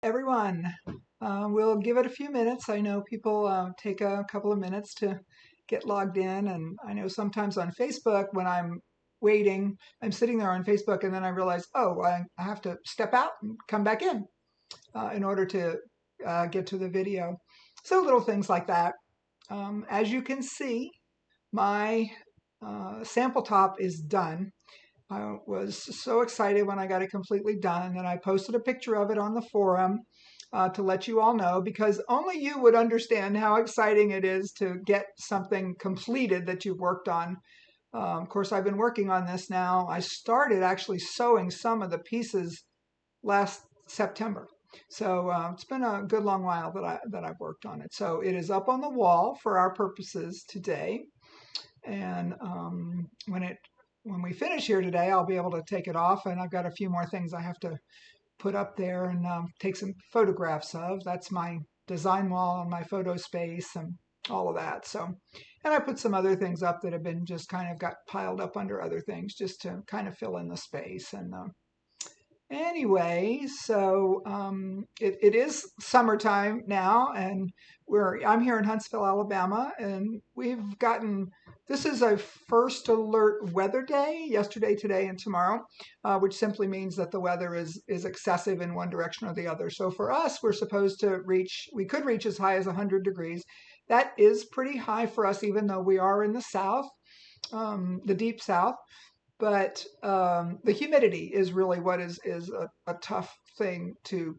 Everyone. We'll give it a few minutes. I know people take a couple of minutes to get logged in, and I know sometimes on Facebook when I'm waiting, I'm sitting there on Facebook, and then I realize, oh, I have to step out and come back in order to get to the video. So little things like that. As you can see, my sample top is done. I was so excited when I got it completely done, and I posted a picture of it on the forum to let you all know, because only you would understand how exciting it is to get something completed that you've worked on. Of course, I've been working on this now. I started actually sewing some of the pieces last September. So it's been a good long while that I've worked on it. So it is up on the wall for our purposes today. And when we finish here today, I'll be able to take it off, and I've got a few more things I have to put up there and take some photographs of. That's my design wall and my photo space and all of that. So, and I put some other things up that have been just kind of got piled up under other things just to kind of fill in the space. And anyway, so it is summertime now, and I'm here in Huntsville, Alabama, and we've gotten, this is a first alert weather day, yesterday, today, and tomorrow, which simply means that the weather is excessive in one direction or the other. So for us, we're supposed to we could reach as high as 100 degrees. That is pretty high for us, even though we are in the South, the deep South. But the humidity is really what is a tough thing to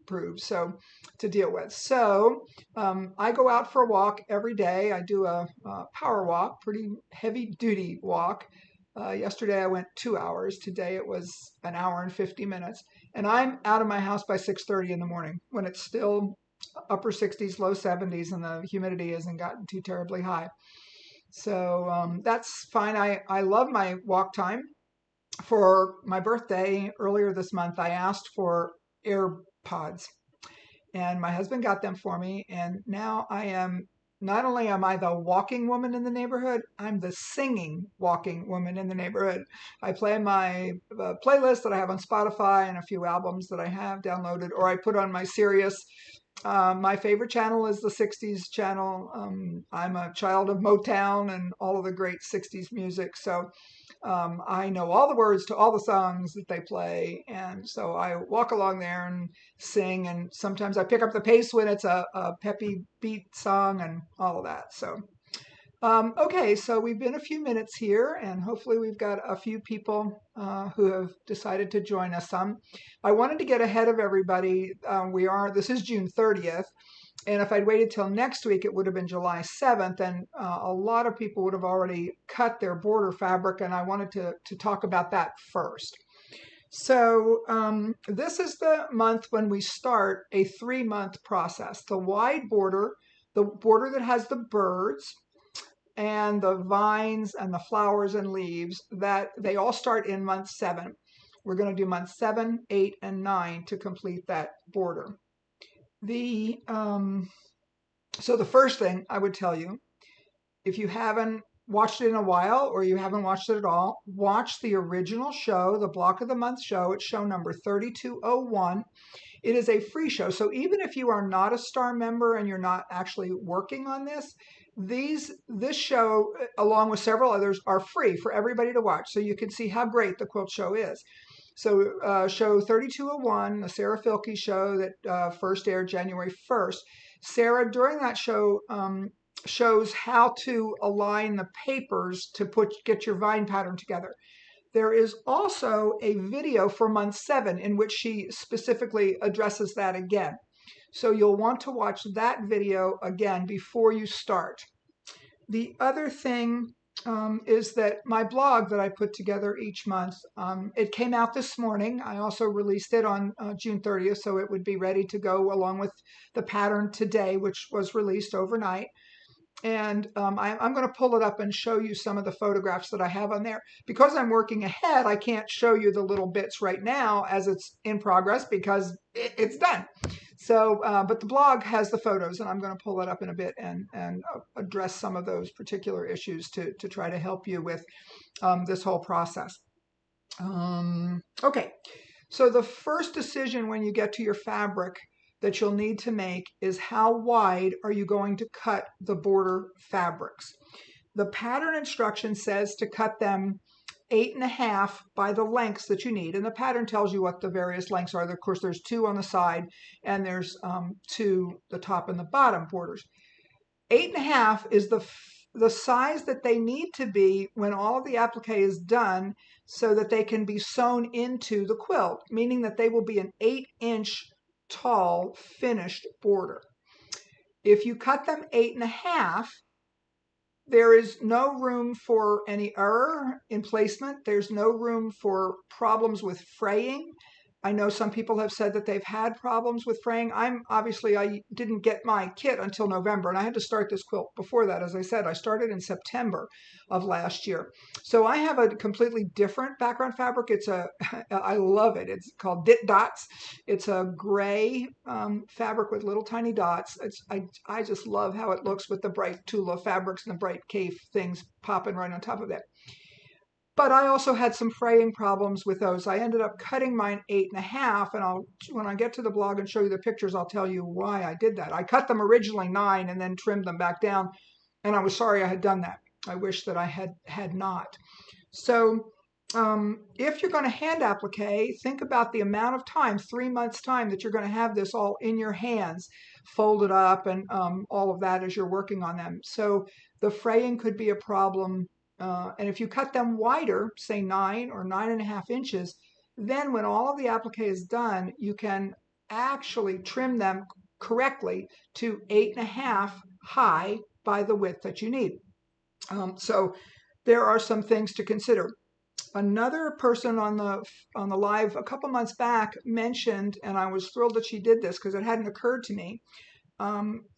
deal with. So I go out for a walk every day. I do a power walk, pretty heavy duty walk. Yesterday I went 2 hours. Today it was an hour and 50 minutes. And I'm out of my house by 6:30 in the morning when it's still upper 60s, low 70s, and the humidity hasn't gotten too terribly high. So that's fine. I love my walk time. For my birthday earlier this month, I asked for AirPods, and my husband got them for me. And now not only am I the walking woman in the neighborhood, I'm the singing walking woman in the neighborhood. I play my playlist that I have on Spotify and a few albums that I have downloaded, or I put on my Sirius. My favorite channel is the 60s channel. I'm a child of Motown and all of the great 60s music. So I know all the words to all the songs that they play. And so I walk along there and sing. And sometimes I pick up the pace when it's a peppy beat song and all of that. So, okay, so we've been a few minutes here, and hopefully we've got a few people who have decided to join us. I wanted to get ahead of everybody. This is June 30th. And if I'd waited till next week, it would have been July 7th, and a lot of people would have already cut their border fabric, and I wanted to talk about that first. So this is the month when we start a 3-month process. The wide border, the border that has the birds, and the vines and the flowers and leaves, that they all start in month 7. We're going to do month 7, 8, and 9 to complete that border. So the first thing I would tell you, if you haven't watched it in a while or you haven't watched it at all, watch the original show, the Block of the Month show. It's show number 3201. It is a free show. So even if you are not a star member and you're not actually working on this show, along with several others, are free for everybody to watch. So you can see how great the Quilt Show is. So show 3201, the Sarah Fielke show that first aired January 1st. Sarah, during that show, shows how to align the papers to get your vine pattern together. There is also a video for month 7 in which she specifically addresses that again. So you'll want to watch that video again before you start. The other thing is that my blog that I put together each month, it came out this morning. I also released it on June 30th, so it would be ready to go along with the pattern today, which was released overnight. And I'm going to pull it up and show you some of the photographs that I have on there. Because I'm working ahead, I can't show you the little bits right now as it's in progress because it's done. So, but the blog has the photos, and I'm going to pull that up in a bit and address some of those particular issues to try to help you with this whole process. Okay, so the first decision when you get to your fabric that you'll need to make is how wide are you going to cut the border fabrics. The pattern instruction says to cut them 8.5 by the lengths that you need. And the pattern tells you what the various lengths are. Of course, there's 2 on the side and there's 2 the top and the bottom borders. 8.5 is the size that they need to be when all of the applique is done so that they can be sewn into the quilt, meaning that they will be an 8-inch tall finished border. If you cut them 8.5, there is no room for any error in placement. There's no room for problems with fraying. I know some people have said that they've had problems with fraying. I didn't get my kit until November, and I had to start this quilt before that. As I said, I started in September of last year. So I have a completely different background fabric. I love it. It's called Dit Dots. It's a gray fabric with little tiny dots. I just love how it looks with the bright Tula fabrics and the bright cave things popping right on top of it. But I also had some fraying problems with those. I ended up cutting mine 8.5, and when I get to the blog and show you the pictures, I'll tell you why I did that. I cut them originally 9 and then trimmed them back down, and I was sorry I had done that. I wish that I had not. So if you're going to hand applique, think about the amount of time, 3 months time, that you're going to have this all in your hands, folded up and all of that as you're working on them. So the fraying could be a problem. And if you cut them wider, say 9 or 9.5 inches, then when all of the applique is done, you can actually trim them correctly to 8.5 high by the width that you need. So there are some things to consider. Another person on the live a couple months back mentioned, and I was thrilled that she did this because it hadn't occurred to me,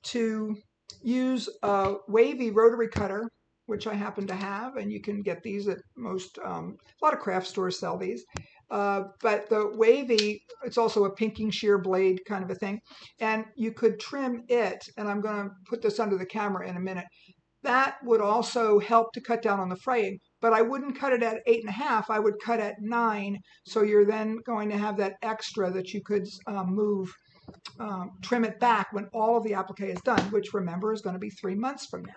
to use a wavy rotary cutter, which I happen to have, and you can get these at most, a lot of craft stores sell these. But the wavy, it's also a pinking shear blade kind of a thing, and you could trim it, and I'm going to put this under the camera in a minute. That would also help to cut down on the fraying, but I wouldn't cut it at 8.5, I would cut at 9, so you're then going to have that extra that you could trim it back when all of the applique is done, which remember is going to be 3 months from now.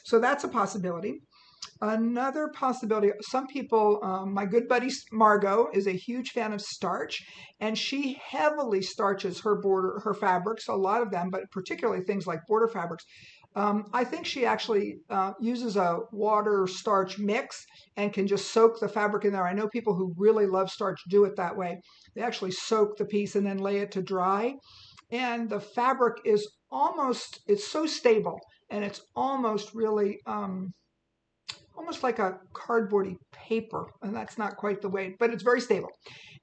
So that's a possibility. Another possibility, some people, my good buddy Margot is a huge fan of starch, and she heavily starches her fabrics, a lot of them, but particularly things like border fabrics. I think she actually uses a water starch mix and can just soak the fabric in there. I know people who really love starch do it that way. They actually soak the piece and then lay it to dry. And the fabric is it's so stable, and it's almost really, almost like a cardboardy paper. And that's not quite the way, but it's very stable.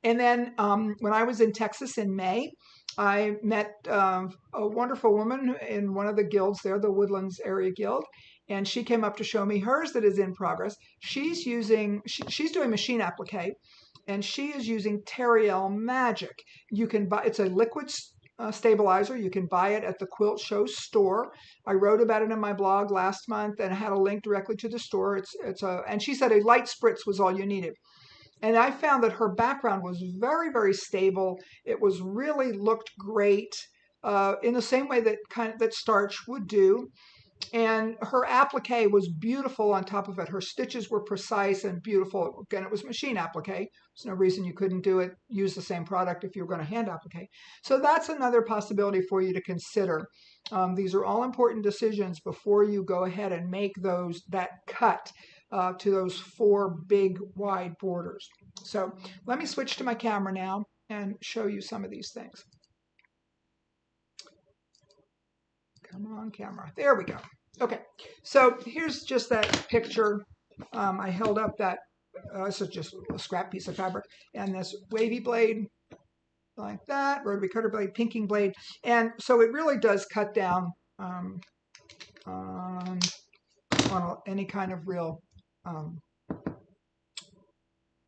And then when I was in Texas in May, I met a wonderful woman in one of the guilds there, the Woodlands Area Guild, and she came up to show me hers that is in progress. She's doing machine applique, and she is using Teriel Magic. You can buy, it's a liquid stabilizer. You can buy it at the Quilt Show store. I wrote about it in my blog last month and had a link directly to the store. And she said a light spritz was all you needed. And I found that her background was very, very stable. It was really looked great in the same way that starch would do. And her applique was beautiful on top of it. Her stitches were precise and beautiful. Again, it was machine applique. There's no reason you couldn't use the same product if you were going to hand applique. So that's another possibility for you to consider. These are all important decisions before you go ahead and make that cut to those 4 big wide borders. So let me switch to my camera now and show you some of these things. Come on, camera. There we go. Okay, so here's just that picture. I held up that, this is just a scrap piece of fabric, and this wavy blade like that, rotary cutter blade, pinking blade. And so it really does cut down on any kind of real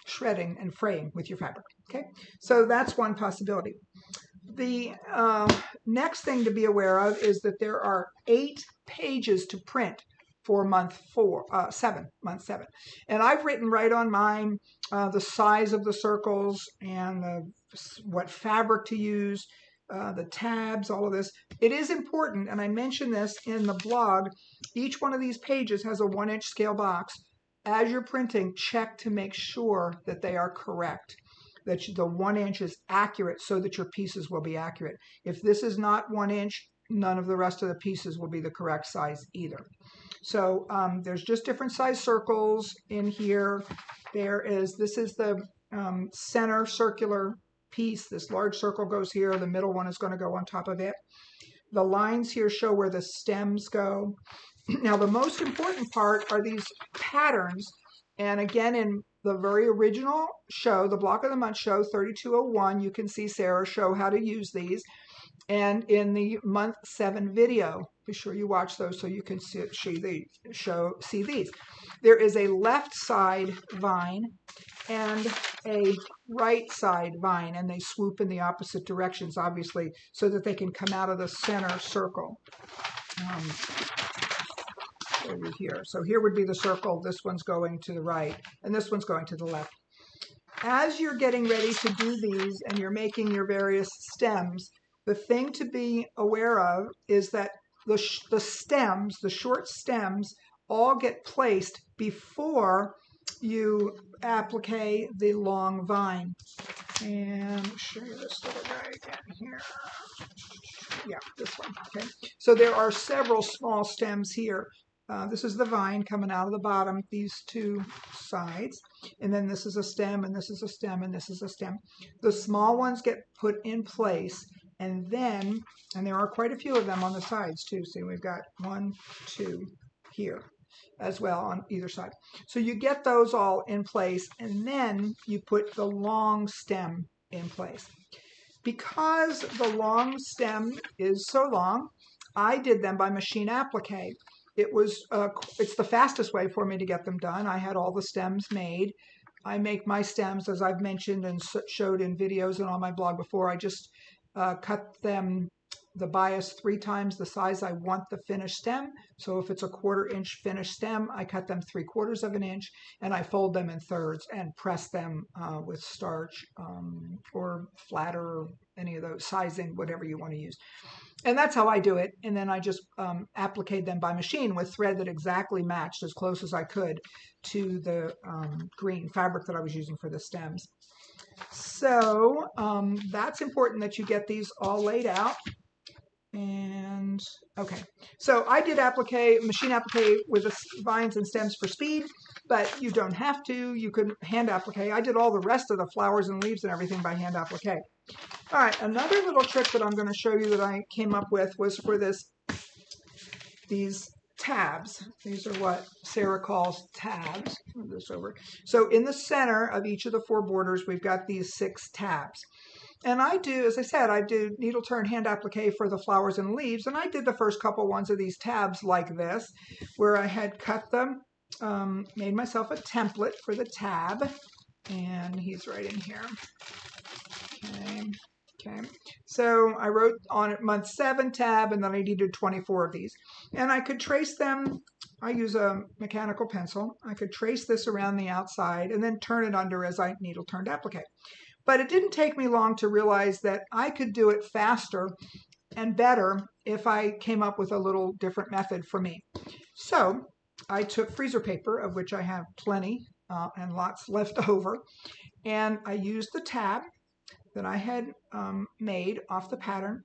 shredding and fraying with your fabric. Okay, so that's one possibility. The next thing to be aware of is that there are 8 pages to print for month 7. And I've written right on mine the size of the circles and what fabric to use. the tabs, all of this. It is important, and I mentioned this in the blog, each one of these pages has a 1-inch scale box. As you're printing, check to make sure that they are correct, that the 1 inch is accurate so that your pieces will be accurate. If this is not 1 inch, none of the rest of the pieces will be the correct size either. So there's just different size circles in here. This is the center circular piece. This large circle goes here. The middle one is going to go on top of it. The lines here show where the stems go. Now, the most important part are these patterns. And again, in the very original show, the Block of the Month show 3201, you can see Sarah show how to use these. And in the month 7 video, be sure you watch those so you can see these. There is a left side vine and a right side vine, and they swoop in the opposite directions, obviously, so that they can come out of the center circle. Over here. So here would be the circle. This one's going to the right, and this one's going to the left. As you're getting ready to do these and you're making your various stems, the thing to be aware of is that the stems, the short stems, all get placed before you applique the long vine. And I'll show you this little guy again here. Yeah, this one. Okay. So there are several small stems here. This is the vine coming out of the bottom, these two sides. And then this is a stem, and this is a stem, and this is a stem. The small ones get put in place, and then, and there are quite a few of them on the sides too. See, we've got 1, 2 here as well on either side. So you get those all in place, and then you put the long stem in place. Because the long stem is so long, I did them by machine applique. It's the fastest way for me to get them done. I had all the stems made. I make my stems, as I've mentioned and showed in videos and on my blog before. I just cut them, the bias 3 times the size I want the finished stem. So if it's a 1/4 inch finished stem, I cut them 3/4 of an inch, and I fold them in thirds and press them with starch or flatter, any of those, sizing, whatever you want to use. And that's how I do it. And then I just appliqued them by machine with thread that exactly matched as close as I could to the green fabric that I was using for the stems. So that's important that you get these all laid out. And okay, so I did machine applique with the vines and stems for speed, but you don't have to. You could hand applique. I did all the rest of the flowers and leaves and everything by hand applique. All right, another little trick that I'm going to show you that I came up with was for these tabs. These are what Sarah calls tabs. Move this over. So in the center of each of the 4 borders, we've got these 6 tabs. And I do, as I said, I do needle turn hand applique for the flowers and leaves. And I did the first couple ones of these tabs like this, where I had cut them, made myself a template for the tab. And he's right in here. Okay. So I wrote on it month 7 tab, and then I needed 24 of these. And I could trace them. I use a mechanical pencil. I could trace this around the outside and then turn it under as I needle turned applique. But it didn't take me long to realize that I could do it faster and better if I came up with a little different method for me. So I took freezer paper, of which I have plenty and lots left over, and I used the tab that I had made off the pattern,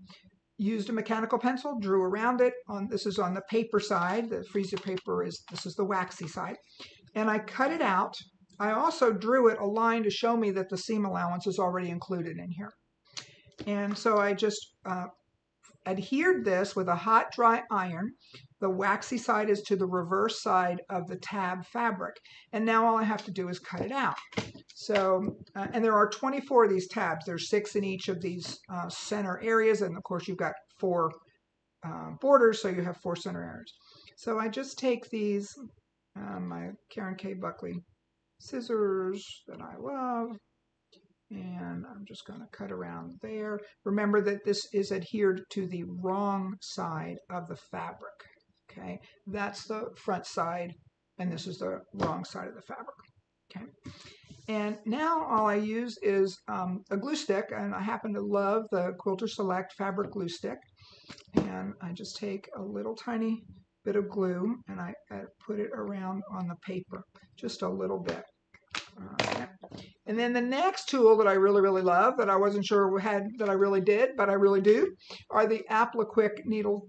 used a mechanical pencil, drew around it. This is on the paper side. The freezer paper this is the waxy side. And I cut it out. I also drew it a line to show me that the seam allowance is already included in here. And so I just adhered this with a hot, dry iron. The waxy side is to the reverse side of the tab fabric. And now all I have to do is cut it out. So, and there are 24 of these tabs. There's 6 in each of these center areas. And of course, you've got 4 borders, so you have 4 center areas. So I just take these, my Karen K. Buckley scissors that I love, and I'm just going to cut around there. Remember that this is adhered to the wrong side of the fabric. Okay, that's the front side, and this is the wrong side of the fabric. Okay. And now all I use is a glue stick, and I happen to love the Quilter Select fabric glue stick. And I just take a little tiny bit of glue and I put it around on the paper, just a little bit. Okay. And then the next tool that I really, really love, that I wasn't sure that I really did, but I really do, are the Applique needle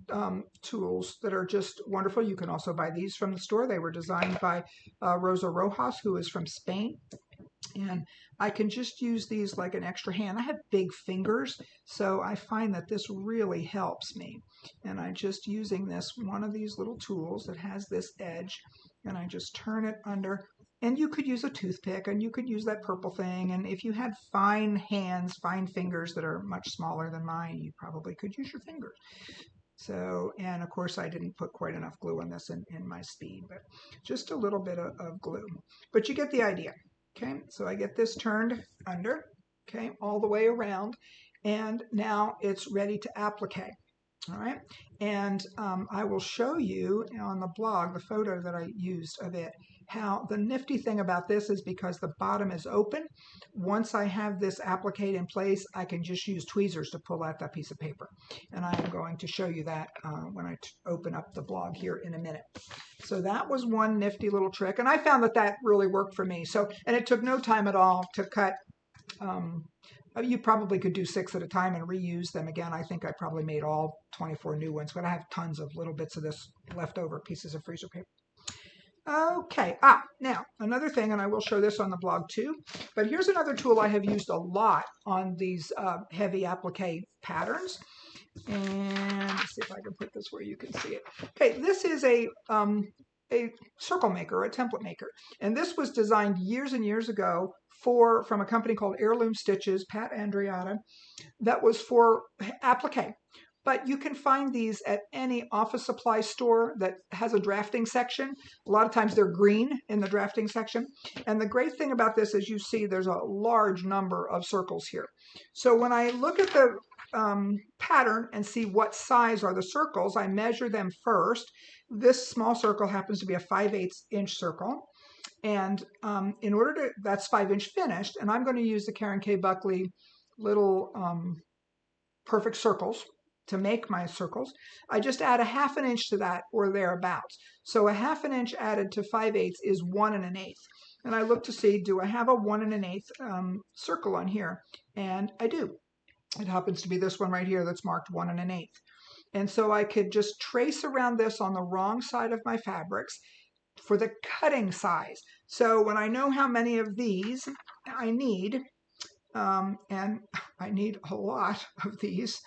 tools that are just wonderful. You can also buy these from the store. They were designed by Rosa Rojas, who is from Spain. And I can just use these like an extra hand. I have big fingers, so I find that this really helps me. And I'm just using one of these little tools that has this edge, and I just turn it under. And you could use a toothpick, and you could use that purple thing. And if you had fine hands, fine fingers that are much smaller than mine, you probably could use your fingers. So, and of course I didn't put quite enough glue on this in my speed, but just a little bit of glue. But you get the idea. Okay, so I get this turned under, okay, all the way around, and now it's ready to applique. All right, and I will show you on the blog the photo that I used of it. How the nifty thing about this is, because the bottom is open, once I have this applique in place, I can just use tweezers to pull out that piece of paper. And I am going to show you that when I open up the blog here in a minute. So that was one nifty little trick, and I found that that really worked for me. So, and it took no time at all to cut. You probably could do 6 at a time and reuse them again. I think I probably made all 24 new ones, but I have tons of little bits of this leftover pieces of freezer paper. Okay, now another thing, and I will show this on the blog too, but here's another tool I have used a lot on these heavy applique patterns. And let's see if I can put this where you can see it. Okay, this is a circle maker, a template maker. And this was designed years and years ago from a company called Heirloom Stitches, Pat Andriata, that was for applique. But you can find these at any office supply store that has a drafting section. A lot of times they're green in the drafting section. And the great thing about this is, you see there's a large number of circles here. So when I look at the pattern and see what size are the circles, I measure them first. This small circle happens to be a 5/8 inch circle. And in order to, that's 5-inch finished. And I'm going to use the Karen K. Buckley little perfect circles to make my circles. I just add a 1/2 inch to that, or thereabouts. So a 1/2 inch added to 5/8 is 1 1/8. And I look to see, do I have a 1 1/8 circle on here? And I do. It happens to be this one right here that's marked 1 1/8. And so I could just trace around this on the wrong side of my fabrics for the cutting size. So when I know how many of these I need, and I need a lot of these.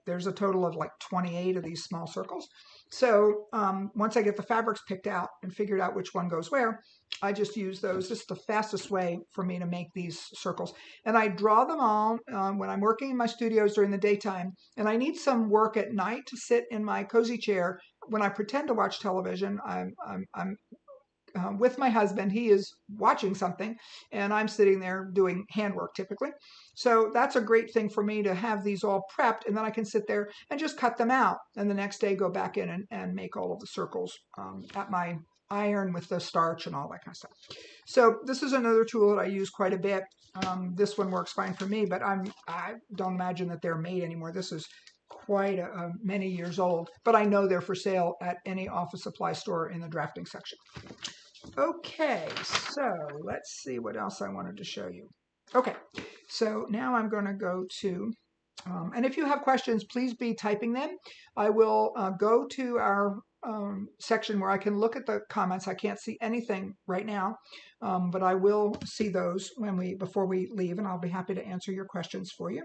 There's a total of like 28 of these small circles. So once I get the fabrics picked out and figured out which one goes where, I just use those. This is the fastest way for me to make these circles. And I draw them all when I'm working in my studios during the daytime. And I need some work at night to sit in my cozy chair. When I pretend to watch television, I'm with my husband. He is watching something, and I'm sitting there doing handwork typically. So that's a great thing for me to have these all prepped, and then I can sit there and just cut them out, and the next day go back in and make all of the circles at my iron with the starch and all that kind of stuff. So this is another tool that I use quite a bit. This one works fine for me, but I don't imagine that they're made anymore. This is quite many years old, but I know they're for sale at any office supply store in the drafting section. Okay, so let's see what else I wanted to show you. Okay, so now I'm going to go to, and if you have questions, please be typing them. I will go to our section where I can look at the comments. I can't see anything right now, but I will see those before we leave, and I'll be happy to answer your questions for you.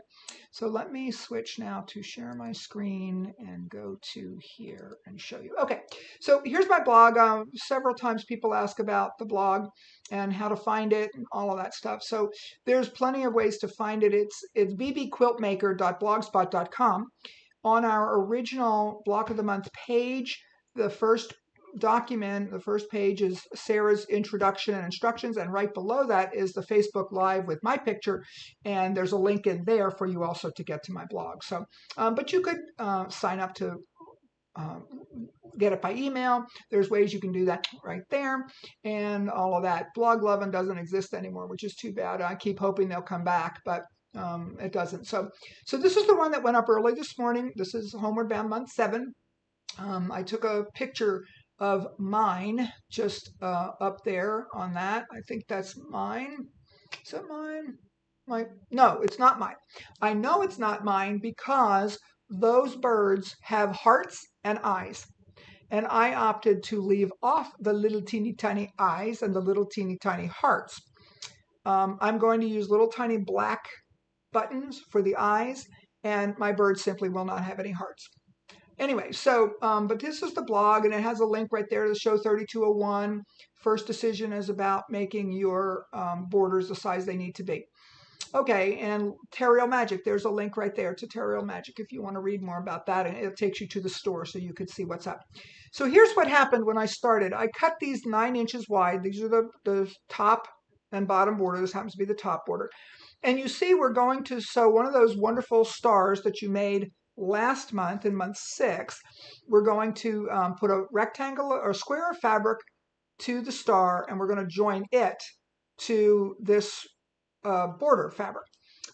So let me switch now to share my screen and go to here and show you. Okay, so here's my blog. Several times people ask about the blog and how to find it and all of that stuff. So there's plenty of ways to find it. It's bbquiltmaker.blogspot.com. On our original Block of the Month page, the first document, the first page is Sarah's introduction and instructions, and right below that is the Facebook Live with my picture, and there's a link in there for you also to get to my blog. So, but you could sign up to get it by email. There's ways you can do that right there and all of that. Blog Lovin' doesn't exist anymore, which is too bad. I keep hoping they'll come back, but it doesn't. So this is the one that went up early this morning. This is Homeward Bound month 7. I took a picture of mine just up there on that. I think that's mine. Is that mine? No, it's not mine. I know it's not mine because those birds have hearts and eyes. And I opted to leave off the little teeny tiny eyes and the little teeny tiny hearts. I'm going to use little tiny black buttons for the eyes, and my bird simply will not have any hearts. Anyway, so, but this is the blog, and it has a link right there to show 3201. First decision is about making your borders the size they need to be. Okay, and Terriel Magic, there's a link right there to Terriel Magic if you want to read more about that, and it takes you to the store so you could see what's up. So here's what happened when I started. I cut these 9 inches wide. These are the top and bottom border. This happens to be the top border. And you see we're going to sew one of those wonderful stars that you made last month in month 6. We're going to put a rectangle or square of fabric to the star, and we're going to join it to this border fabric.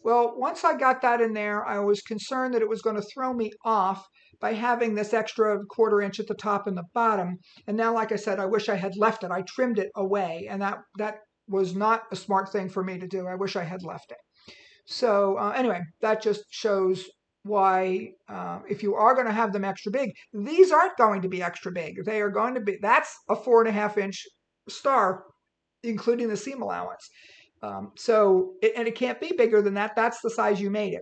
Well, once I got that in there, I was concerned that it was going to throw me off by having this extra 1/4 inch at the top and the bottom. And now, like I said, I wish I had left it. I trimmed it away, and that was not a smart thing for me to do. I wish I had left it. So anyway, that just shows why if you are going to have them extra big, these aren't going to be extra big. They are going to be, that's a 4.5 inch star, including the seam allowance. And it can't be bigger than that. That's the size you made it.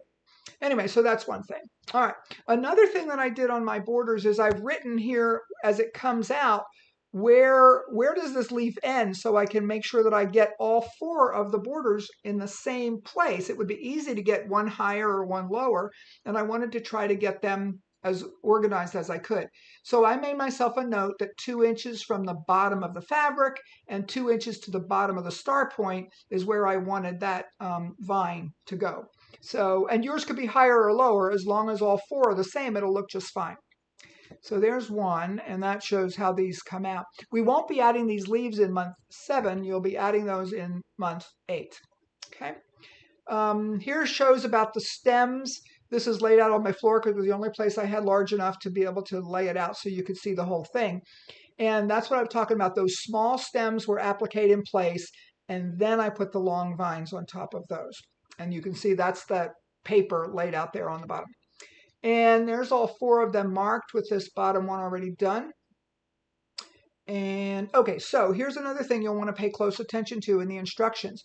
Anyway, so that's one thing. All right. Another thing that I did on my borders is I've written here as it comes out, where does this leaf end, so I can make sure that I get all 4 of the borders in the same place. It would be easy to get one higher or one lower, and I wanted to try to get them as organized as I could. So I made myself a note that 2 inches from the bottom of the fabric and 2 inches to the bottom of the star point is where I wanted that vine to go. So, and yours could be higher or lower, as long as all 4 are the same, it'll look just fine. So there's one, and that shows how these come out. We won't be adding these leaves in month 7. You'll be adding those in month 8. Okay. Here shows about the stems. This is laid out on my floor because it was the only place I had large enough to be able to lay it out so you could see the whole thing. And that's what I'm talking about. Those small stems were appliqued in place, and then I put the long vines on top of those. And you can see that's the paper laid out there on the bottom. And there's all 4 of them marked with this bottom one already done. And okay, so here's another thing you'll want to pay close attention to in the instructions.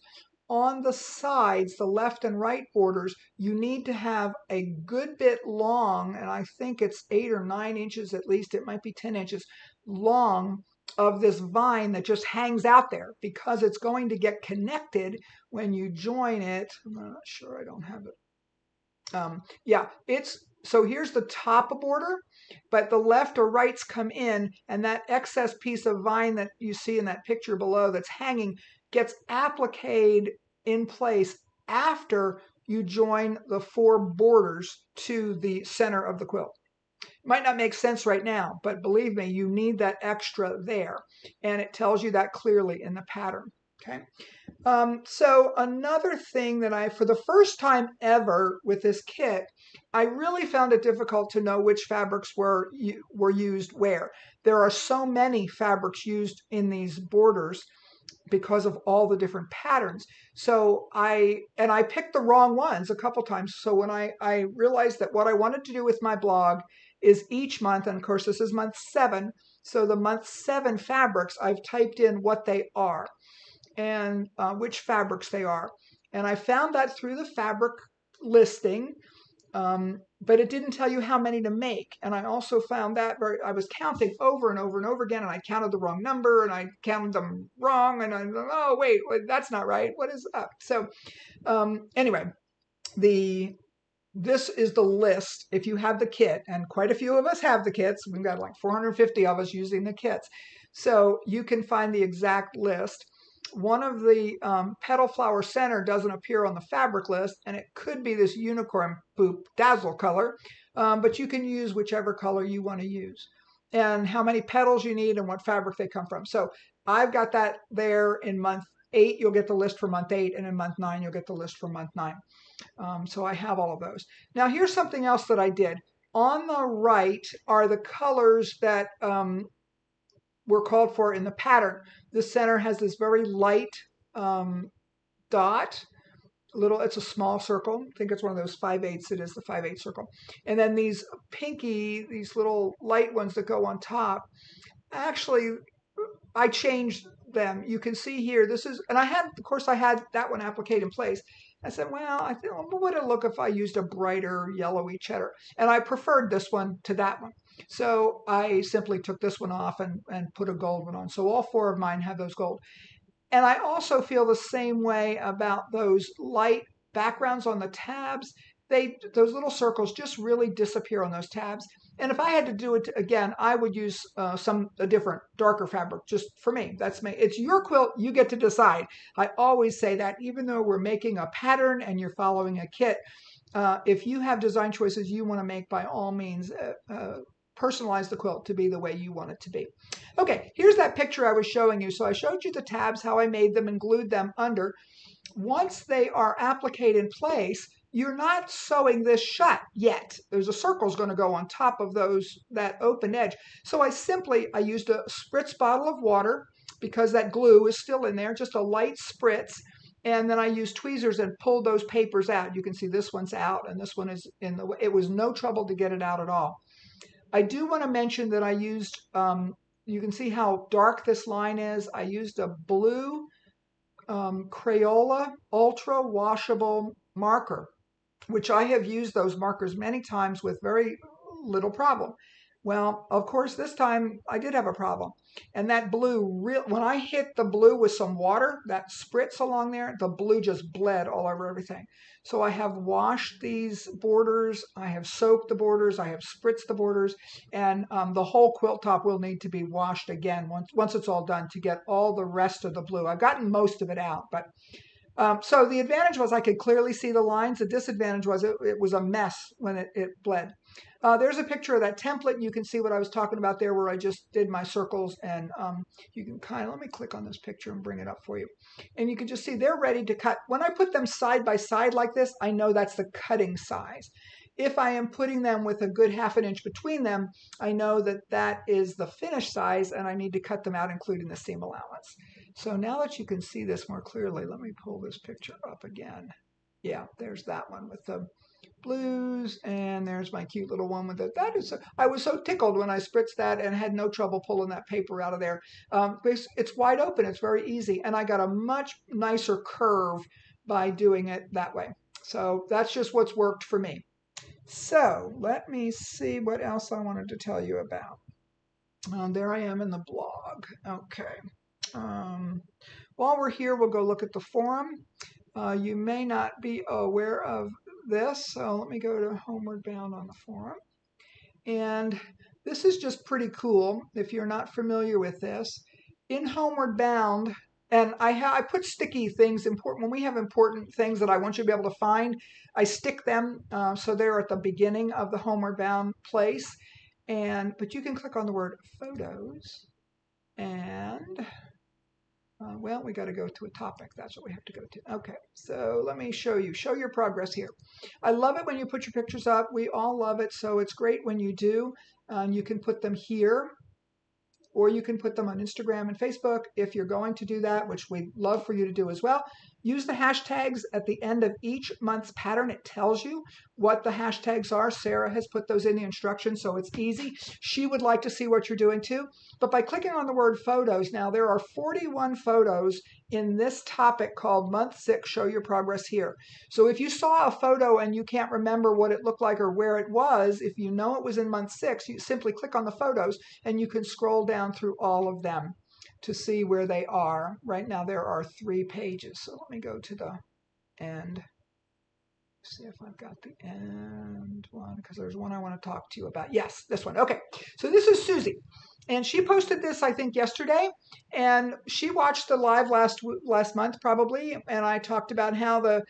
On the sides, the left and right borders, you need to have a good bit long, and I think it's 8 or 9 inches at least, it might be 10 inches long, of this vine that just hangs out there, because it's going to get connected when you join it. I'm not sure, I don't have it. Yeah, so here's the top border, but the left or rights come in, and that excess piece of vine that you see in that picture below that's hanging gets appliqued in place after you join the 4 borders to the center of the quilt. Might not make sense right now, but believe me, you need that extra there, and it tells you that clearly in the pattern. Okay. So another thing that for the first time ever with this kit, I really found it difficult to know which fabrics were used where. There are so many fabrics used in these borders because of all the different patterns. So I picked the wrong ones a couple times. So when I realized that what I wanted to do with my blog is each month, and of course this is month 7, so the month 7 fabrics, I've typed in what they are and which fabrics they are. And I found that through the fabric listing, but it didn't tell you how many to make. And I also found that I was counting over and over and over again, and I counted the wrong number, and I counted them wrong, and oh wait, that's not right. What is up? So anyway, this is the list if you have the kit, and quite a few of us have the kits. We've got like 450 of us using the kits. So you can find the exact list. One of the petal flower center doesn't appear on the fabric list, and it could be this unicorn poop dazzle color. but you can use whichever color you want to use, and how many petals you need and what fabric they come from. So I've got that there. In month 8, you'll get the list for month 8, and in month 9, you'll get the list for month 9. So I have all of those. Now here's something else that I did. On the right are the colors that were called for in the pattern. The center has this very light dot. It's a small circle. I think it's one of those 5/8. It is the 5/8 circle. And then these pinky, these little light ones that go on top. Actually, I changed them. You can see here, this is, and I had that one appliqued in place. I said, well, I think, what would it look if I used a brighter yellowy cheddar? And I preferred this one to that one. So I simply took this one off and put a gold one on. So all 4 of mine have those gold. And I also feel the same way about those light backgrounds on the tabs. Those little circles just really disappear on those tabs. And if I had to do it again, I would use a different, darker fabric, just for me. That's me. It's your quilt. You get to decide. I always say that, even though we're making a pattern and you're following a kit, if you have design choices you want to make, by all means, personalize the quilt to be the way you want it to be. Okay, here's that picture I was showing you. So I showed you the tabs, how I made them and glued them under. Once they are appliqued in place, you're not sewing this shut yet. There's a circle's going to go on top of that open edge. So I used a spritz bottle of water, because that glue is still in there, just a light spritz. And then I used tweezers and pulled those papers out. You can see this one's out and this one is in the way. It was no trouble to get it out at all. I do want to mention that I used, you can see how dark this line is. I used a blue Crayola ultra washable marker, which I have used those markers many times with very little problem. Well, of course, this time I did have a problem. And that blue, when I hit the blue with some water, that spritz along there, the blue just bled all over everything. So I have washed these borders, I have soaked the borders, I have spritzed the borders, and the whole quilt top will need to be washed again once it's all done, to get all the rest of the blue. I've gotten most of it out, but so the advantage was I could clearly see the lines. The disadvantage was it was a mess when it bled. There's a picture of that template. You can see what I was talking about there, where I just did my circles, and you can let me click on this picture and bring it up for you. And you can just see they're ready to cut. When I put them side by side like this, I know that's the cutting size. If I am putting them with a good 1/2 inch between them, I know that is the finished size, and I need to cut them out, including the seam allowance. So now that you can see this more clearly, let me pull this picture up again. Yeah, there's that one with the blues, and there's my cute little one with it. I was so tickled when I spritzed that and had no trouble pulling that paper out of there. It's wide open, it's very easy, and I got a much nicer curve by doing it that way. So that's just what's worked for me. So let me see what else I wanted to tell you about. There I am in the blog. Okay. While we're here, we'll go look at the forum. You may not be aware of this, so let me go to Homeward Bound on the forum. And this is just pretty cool if you're not familiar with this. In Homeward Bound, and I put sticky things, when we have important things that I want you to be able to find, I stick them so they're at the beginning of the Homeward Bound place. But you can click on the word photos, and well, we got to go to a topic. That's what we have to go to. Okay, so let me show your progress here. I love it when you put your pictures up. We all love it, so it's great when you do. You can put them here, or you can put them on Instagram and Facebook if you're going to do that, which we'd love for you to do as well. Use the hashtags at the end of each month's pattern. It tells you what the hashtags are. Sarah has put those in the instructions, so it's easy. She would like to see what you're doing too. But by clicking on the word photos, now there are 41 photos in this topic called Month 6, Show Your Progress Here. So if you saw a photo and you can't remember what it looked like or where it was, if you know it was in Month 6, you simply click on the photos and you can scroll down through all of them to see where they are. Right now there are 3 pages. So let me go to the end. See if I've got the end one, because there's one I want to talk to you about. Yes, this one. Okay, so this is Susie, and she posted this, I think, yesterday, and she watched the live last month probably, and I talked about how the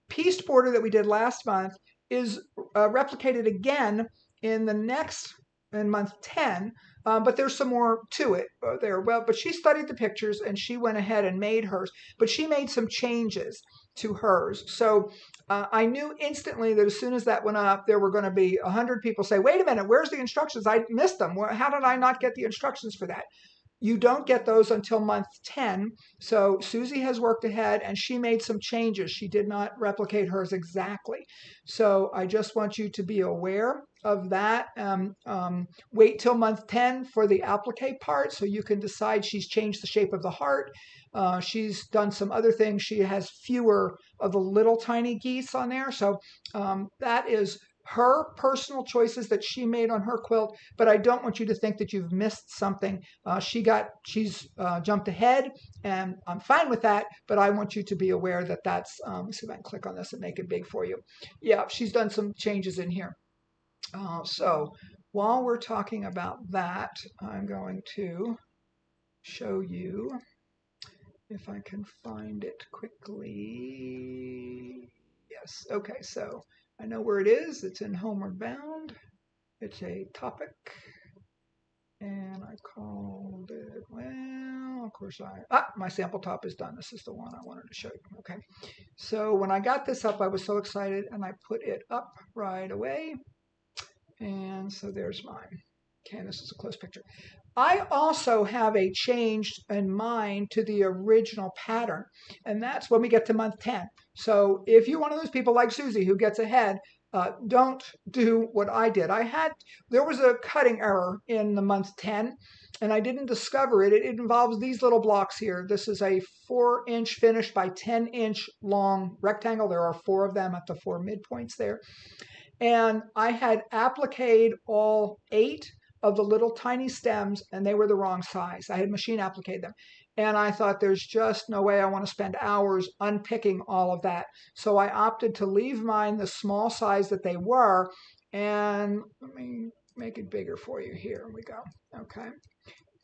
pieced border that we did last month is replicated again in the next, in month 10, but there's some more to it there. Well, but she studied the pictures and she went ahead and made hers, but she made some changes to hers. So I knew instantly that as soon as that went up, there were going to be 100 people say, wait a minute, where's the instructions? I missed them. How did I not get the instructions for that? You don't get those until month 10. So Susie has worked ahead and she made some changes. She did not replicate hers exactly. So I just want you to be aware of that. Wait till month 10 for the applique part so you can decide. She's changed the shape of the heart. She's done some other things. She has fewer of the little tiny geese on there. So that is her personal choices that she made on her quilt, but I don't want you to think that you've missed something. She's jumped ahead, and I'm fine with that, but I want you to be aware that that's, let's see if I can click on this and make it big for you. Yeah, she's done some changes in here. So while we're talking about that, I'm going to show you, if I can find it quickly. Yes, okay, so I know where it is. It's in Homeward Bound. It's a topic. And I called it, well, of course my sample top is done. This is the one I wanted to show you. Okay. So when I got this up, I was so excited and I put it up right away. And so there's mine. Okay, this is a close picture. I also have a change in mind to the original pattern, and that's when we get to month 10. So if you're one of those people like Susie who gets ahead, don't do what I did. There was a cutting error in the month 10, and I didn't discover it. It involves these little blocks here. This is a 4-inch finish by 10-inch long rectangle. There are 4 of them at the 4 midpoints there. And I had appliqued all 8 of the little tiny stems, and they were the wrong size. I had machine appliqued them. And I thought there's just no way I want to spend hours unpicking all of that. So I opted to leave mine the small size that they were. And let me make it bigger for you. Here we go. Okay.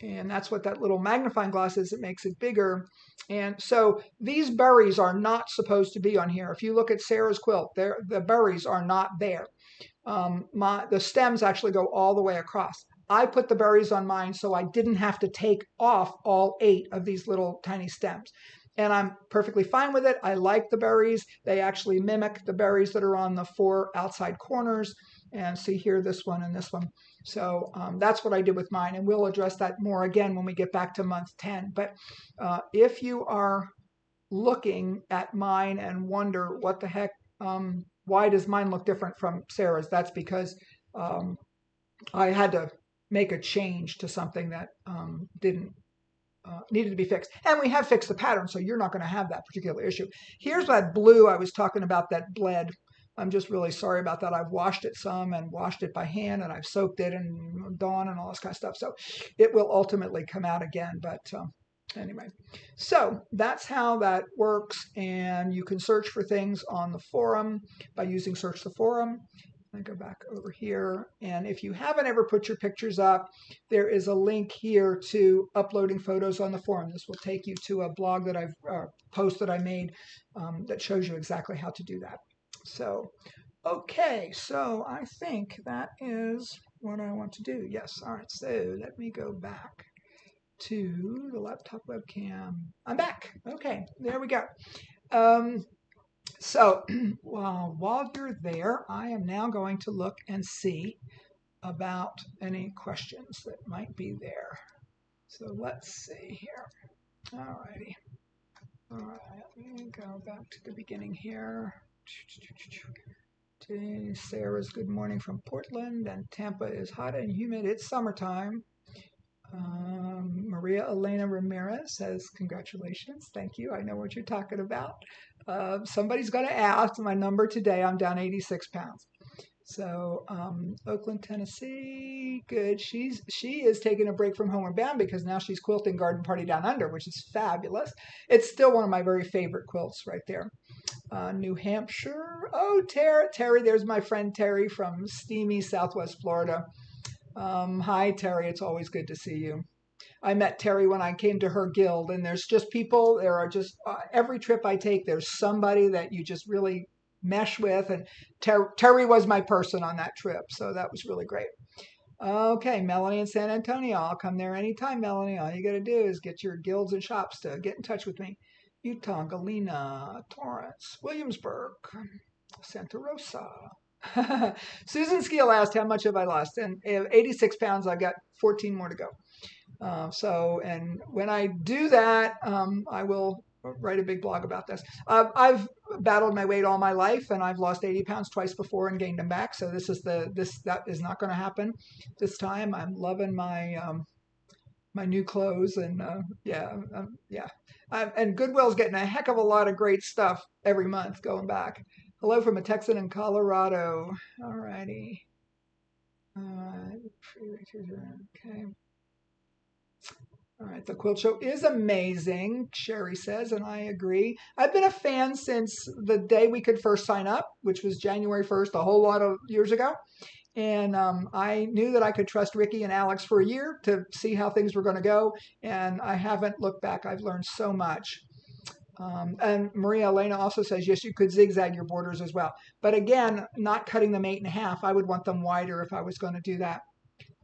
And that's what that little magnifying glass is. It makes it bigger. And so these berries are not supposed to be on here. If you look at Sarah's quilt, the berries are not there. The stems actually go all the way across. I put the berries on mine so I didn't have to take off all 8 of these little tiny stems. And I'm perfectly fine with it. I like the berries. They actually mimic the berries that are on the 4 outside corners. And see here, this one and this one. So that's what I did with mine. And we'll address that more again when we get back to month 10. But if you are looking at mine and wonder what the heck, why does mine look different from Sarah's? That's because I had to make a change to something that needed to be fixed. And we have fixed the pattern, so you're not going to have that particular issue. Here's that blue I was talking about that bled. I'm just really sorry about that. I've washed it some and washed it by hand, and I've soaked it and Dawn and all this kind of stuff. So it will ultimately come out again. But anyway, so that's how that works. And you can search for things on the forum by using Search the Forum. I go back over here. And if you haven't ever put your pictures up, there is a link here to uploading photos on the forum. This will take you to a blog that I've post that I made that shows you exactly how to do that. So, okay, so I think that is what I want to do. Yes, all right, so let me go back to the laptop webcam. I'm back. Okay, there we go. So while you're there, I am now going to look and see about any questions that might be there. So let's see here. All righty. All right, let me go back to the beginning here. Sarah's good morning from Portland, and Tampa is hot and humid. It's summertime. Maria Elena Ramirez says, congratulations. Thank you. I know what you're talking about. Somebody's going to ask my number today. I'm down 86 pounds. So Oakland, Tennessee, good. She is taking a break from Homeward Bound because now she's quilting Garden Party Down Under, which is fabulous. It's still one of my very favorite quilts right there. New Hampshire. Oh, Terry, there's my friend Terry from steamy Southwest Florida. Hi, Terry. It's always good to see you. I met Terry when I came to her guild, and there's just people, there are just, every trip I take, there's somebody that you just really mesh with. And Terry was my person on that trip, so that was really great. Okay, Melanie in San Antonio. I'll come there anytime, Melanie. All you got to do is get your guilds and shops to get in touch with me. Utah, Galena, Torrance, Williamsburg, Santa Rosa. Susan Skeel asked, how much have I lost? And 86 pounds. I've got 14 more to go. And when I do that, I will write a big blog about this. I've battled my weight all my life, and I've lost 80 pounds twice before and gained them back. So that is not going to happen this time. I'm loving my my new clothes, and yeah. And Goodwill's getting a heck of a lot of great stuff every month going back. Hello from a Texan in Colorado. All righty. Okay. All right, the quilt show is amazing, Sherry says, and I agree. I've been a fan since the day we could first sign up, which was January 1st, a whole lot of years ago. And I knew that I could trust Ricky and Alex for a year to see how things were going to go, and I haven't looked back. I've learned so much. And Maria Elena also says, yes, you could zigzag your borders as well. But again, not cutting them 8.5. I would want them wider if I was going to do that.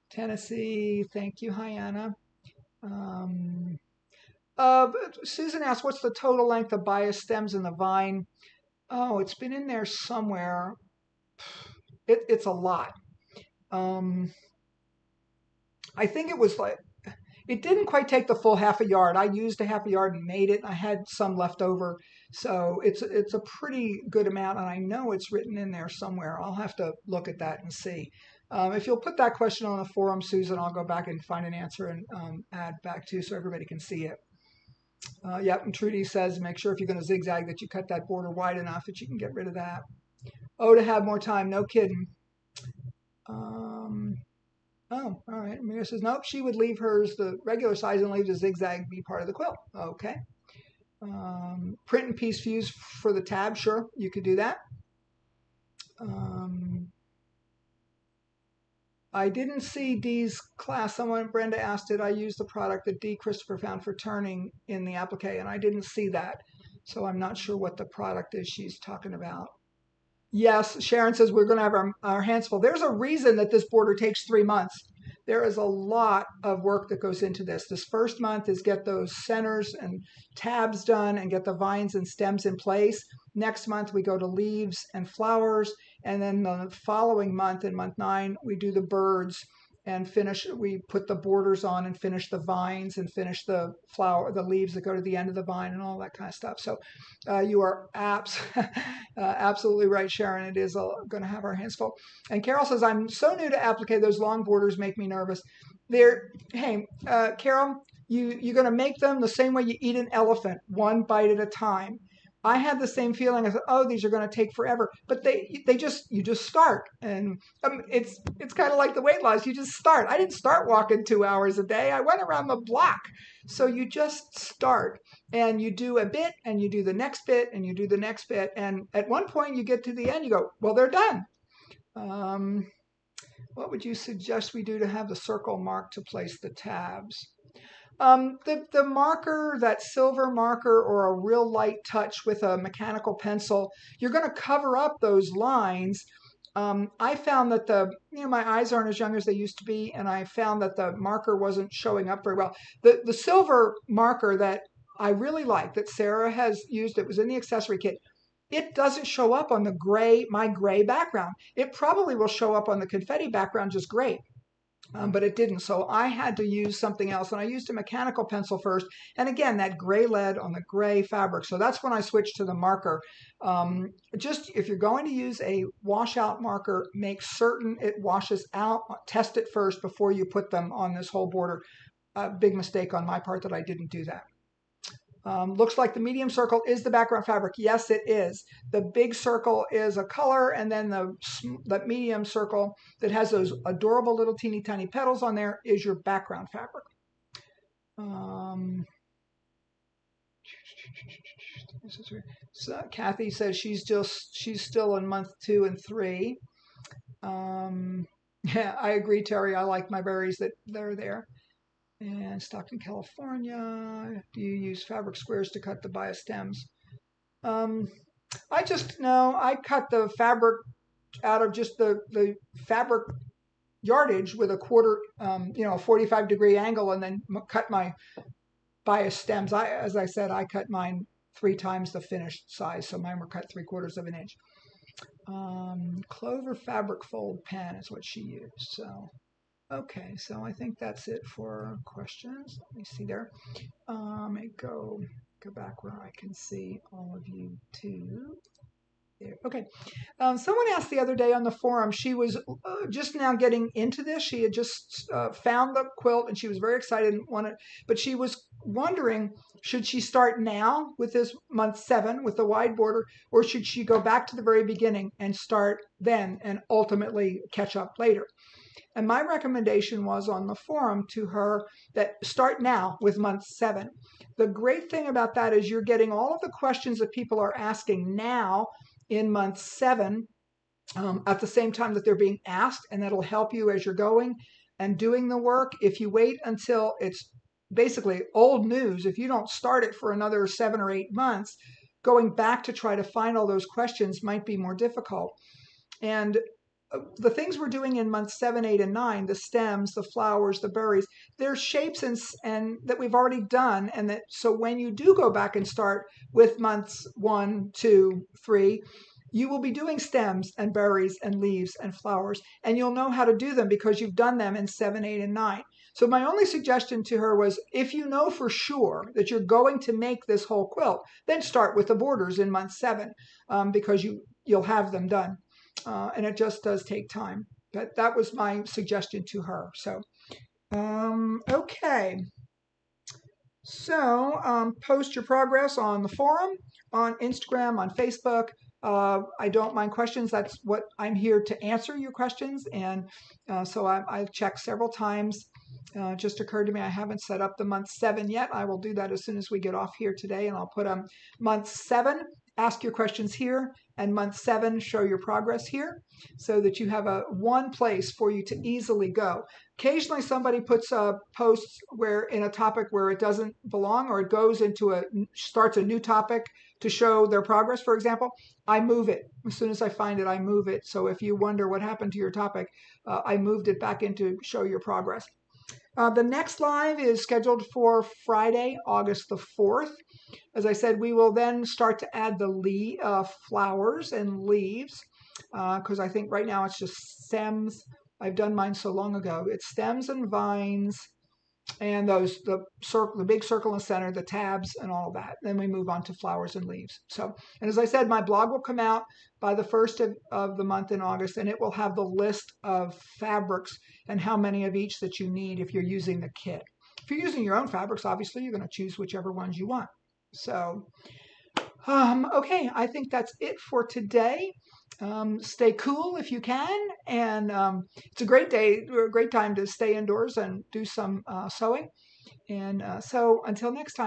Tennessee, thank you, Hyana. Susan asked, what's the total length of bias stems in the vine? Oh, it's been in there somewhere. It's a lot. I think it was like, it didn't quite take the full half a yard. I used a half a yard and made it. I had some left over. So it's a pretty good amount, and I know it's written in there somewhere. I'll have to look at that and see. If you'll put that question on the forum, Susan, I'll go back and find an answer and add back to so everybody can see it. Yep, and Trudy says, make sure if you're going to zigzag that you cut that border wide enough that you can get rid of that. Oh, to have more time. No kidding. Oh, all right. Maria says, nope, she would leave hers the regular size and leave the zigzag be part of the quilt. Okay. Print and piece fuse for the tab. Sure, you could do that. I didn't see Dee's class. Brenda asked, did I use the product that Dee Christopher found for turning in the applique? And I didn't see that. So I'm not sure what the product is she's talking about. Yes, Sharon says we're going to have our hands full. There's a reason that this border takes 3 months. There is a lot of work that goes into this. This first month is get those centers and tabs done and get the vines and stems in place. Next month, we go to leaves and flowers. And then the following month, in month 9, we do the birds and finish. We put the borders on and finish the vines and finish the leaves that go to the end of the vine and all that kind of stuff. So you are absolutely right, Sharon. It is going to have our hands full. And Carol says, I'm so new to applique. Those long borders make me nervous. Hey, Carol, you're going to make them the same way you eat an elephant, one bite at a time. I had the same feeling. I thought, oh, these are going to take forever. But you just start. And it's kind of like the weight loss. You just start. I didn't start walking 2 hours a day. I went around the block. So you just start. And you do a bit, and you do the next bit, and you do the next bit. And at one point, you get to the end, you go, well, they're done. What would you suggest we do to have the circle mark to place the tabs? The marker, that silver marker or a real light touch with a mechanical pencil, you're going to cover up those lines. I found that my eyes aren't as young as they used to be, and I found that the marker wasn't showing up very well. The silver marker that I really like, that Sarah has used, it was in the accessory kit, it doesn't show up on my gray background. It probably will show up on the confetti background just great. But it didn't. So I had to use something else. And I used a mechanical pencil first. And again, that gray lead on the gray fabric. So that's when I switched to the marker. Just if you're going to use a washout marker, make certain it washes out. Test it first before you put them on this whole border. Big mistake on my part that I didn't do that. Looks like the medium circle is the background fabric. Yes, it is. The big circle is a color, and then the medium circle that has those adorable little teeny tiny petals on there is your background fabric. So Kathy says she's still in month 2 and 3. Yeah, I agree, Terry. I like my berries that they're there. And Stockton, California. Do you use fabric squares to cut the bias stems? I just know I cut the fabric out of just the fabric yardage with a quarter, a 45-degree angle, and then cut my bias stems. As I said, I cut mine 3 times the finished size, so mine were cut 3/4 of an inch. Clover fabric fold pen is what she used. So, okay, so I think that's it for questions. Let me see there. Let me go back where I can see all of you too. There. Okay. Someone asked the other day on the forum, she was just now getting into this. She had just found the quilt and she was very excited and wanted, but she was wondering, should she start now with this month 7 with the wide border, or should she go back to the very beginning and start then and ultimately catch up later? And my recommendation was on the forum to her that start now with month 7. The great thing about that is you're getting all of the questions that people are asking now in month 7 at the same time that they're being asked, and that'll help you as you're going and doing the work. If you wait until it's basically old news, if you don't start it for another 7 or 8 months, going back to try to find all those questions might be more difficult. And the things we're doing in months 7, 8, and 9, the stems, the flowers, the berries, they're shapes and that we've already done. And that so when you do go back and start with months 1, 2, 3, you will be doing stems and berries and leaves and flowers, and you'll know how to do them because you've done them in 7, 8, and 9. So my only suggestion to her was, if you know for sure that you're going to make this whole quilt, then start with the borders in month 7 because you'll have them done. And it just does take time. But that was my suggestion to her. So, okay. So, post your progress on the forum, on Instagram, on Facebook. I don't mind questions. That's what I'm here to answer, your questions. And so I've checked several times. Just occurred to me I haven't set up the month 7 yet. I will do that as soon as we get off here today, and I'll put month 7, ask your questions here, and month 7, show your progress here, so that you have one place for you to easily go. Occasionally somebody puts a post where in a topic where it doesn't belong, or it goes into starts a new topic to show their progress, for example. I move it. As soon as I find it, I move it. So if you wonder what happened to your topic, I moved it back into show your progress. The next live is scheduled for Friday, August the 4th. As I said, we will then start to add the flowers and leaves, because I think right now it's just stems. I've done mine so long ago. It's stems and vines, and the big circle in the center, the tabs, and all that. Then we move on to flowers and leaves. So, and as I said, my blog will come out by the 1st of the month in August, and it will have the list of fabrics and how many of each that you need if you're using the kit. If you're using your own fabrics, obviously you're going to choose whichever ones you want. So, okay, I think that's it for today. Stay cool if you can, and it's a great day, a great time to stay indoors and do some sewing. And so until next time.